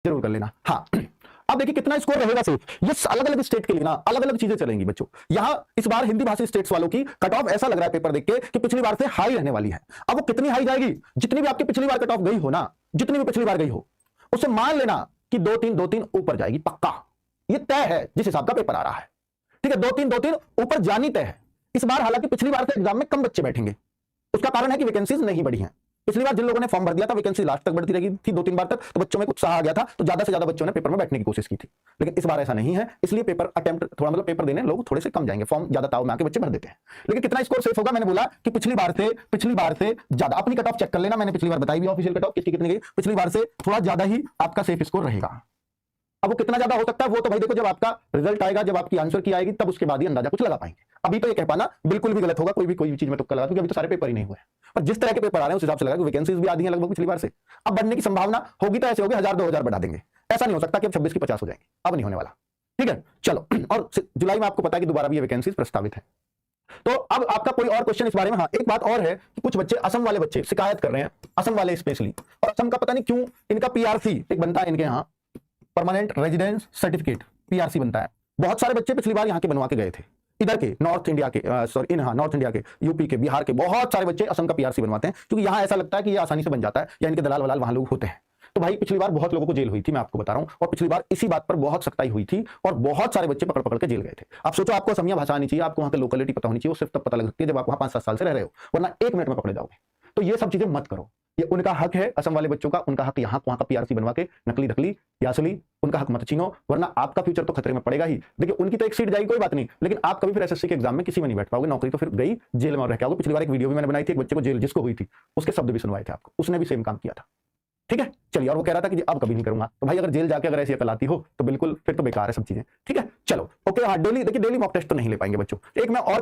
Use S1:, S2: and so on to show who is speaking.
S1: जरूर कर लेना। हाँ, अब देखिए कितना स्कोर रहेगा सिर्फ ये अलग अलग स्टेट के लिए ना अलग अलग चीजें चलेंगी बच्चों। यहां इस बार हिंदी भाषी स्टेट्स वालों की कट ऑफ ऐसा लग रहा है पेपर देख के कि पिछली बार से हाई रहने वाली है। अब वो कितनी हाई जाएगी, जितनी भी आपकी पिछली बार कट ऑफ गई हो ना, जितनी भी पिछली बार गई हो, उससे मान लेना कि 2-3 ऊपर जाएगी पक्का। ये तय है जिस हिसाब का पेपर आ रहा है, ठीक है। 2-3 ऊपर जानी तय है इस बार। हालांकि पिछली बार से एग्जाम में कम बच्चे बैठेंगे, उसका कारण है कि वैकेंसीज नहीं बढ़ी हैं। पिछली बार जिन लोगों ने फॉर्म भर दिया था वैकेंसी लास्ट तक बढ़ती रही थी 2-3 बार तक, तो बच्चों में उत्साह आ गया था, तो ज्यादा से ज्यादा बच्चों ने पेपर में बैठने की कोशिश की थी। लेकिन इस बार ऐसा नहीं है, इसलिए पेपर अटेम्प्ट थोड़ा मतलब पेपर देने लोग थोड़े से कम जाएंगे, फॉर्म ज्यादा ताव में आके बच्चे भर देते हैं। लेकिन कितना स्कोर सेफ होगा, मैंने बोला कि पिछली बार से ज्यादा। अपनी कट ऑफ चेक कर लेना, मैंने पिछली बार बताई भी ऑफिशियल कट ऑफ किसकी कितनी गई, पिछली बार से थोड़ा ज्यादा ही आपका सेफ स्कोर रहेगा। अब वो कितना ज्यादा हो सकता है वो तो भाई देखो, जब आपका रिजल्ट आएगा, जब आपकी आंसर की आएगी, तब उसके बाद ही अंदाजा कुछ लगा पाएंगे। अभी तो ये कह पाना बिल्कुल भी गलत होगा, कोई भी चीज में तुक्का लगा, क्योंकि अभी तो सारे पेपर ही नहीं हुए हैं। पर जिस तरह के पेपर आ रहे हैं उस हिसाब से लगा कि वैकेंसीज भी आधी हैं लगभग पिछली बार से। अब बढ़ने की संभावना होगी तो ऐसे होगी 1000-2000 बढ़ा देंगे, ऐसा नहीं हो सकता कि अब 26 की 50 हो जाएंगे, अब नहीं होने वाला, ठीक है। चलो, और जुलाई में आपको पता है कि दोबारा भी ये वैकेंसीज प्रस्तावित है। तो अब आपका कोई और क्वेश्चन इस बारे में? हाँ, एक बात और है कि कुछ बच्चे, असम वाले बच्चे शिकायत कर रहे हैं, असम वाले स्पेशली, और असम का पता नहीं क्यों इनका पीआरसी एक बनता है, इनके यहाँ परमानेंट रेजिडेंस सर्टिफिकेट पीआरसी बनता है। बहुत सारे बच्चे पिछली बार यहाँ के बनवा के गए थे, इधर के नॉर्थ इंडिया के, नॉर्थ इंडिया के, यूपी के, बिहार के बहुत सारे बच्चे असम का पीआरसी बनवाते हैं, क्योंकि यहाँ ऐसा लगता है कि ये आसानी से बन जाता है, या इनके दलाल वलाल वहां लोग होते हैं। तो भाई पिछली बार बहुत लोगों को जेल हुई थी, मैं आपको बता रहा हूं, और पिछली बार इसी बात पर बहुत सख्ताई हुई थी और बहुत सारे बच्चे पकड़ पकड़ के जेल गए थे। आप सोचो, आपको असमिया भाषा आनी चाहिए, आपको वहां की लोकेलिटी पता होनी चाहिए, वो सिर्फ तब पता लग सकती है जब आप वहां 5-7 साल से रह रहे हो, वरना 1 मिनट में पकड़े जाओगे। तो ये सब चीजें मत करो, ये उनका हक है, असम वाले बच्चों का, उनका हक यहाँ वहां का पीआरसी बनवा के नकली ढकली यासली, उनका हक मत छीनो, वरना आपका फ्यूचर तो खतरे में पड़ेगा ही। देखिए उनकी तो एक सीट जाएगी कोई बात नहीं, लेकिन आप कभी फिर एसएससी के एग्जाम में किसी में नहीं बैठ पाओगे, नौकरी तो फिर गई, जेल में रह के आओगे। पिछली बार एक वीडियो भी मैंने बनाई थी, एक बच्चे को जेल जिसको हुई थी उसके शब्द भी सुनवाए थे आपको, उसने भी सेम काम किया था, ठीक है। चलिए, और वो कह रहा था कि अब कभी नहीं करूंगा, तो भाई अगर जेल जाके अगर ऐसी अकल आती हो तो बिल्कुल फिर तो बेकार है सब चीजें, ठीक है। चलो ओके, हाँ डेली देखिए, डेली मॉक टेस्ट तो नहीं ले पाएंगे बच्चों। एक मैं और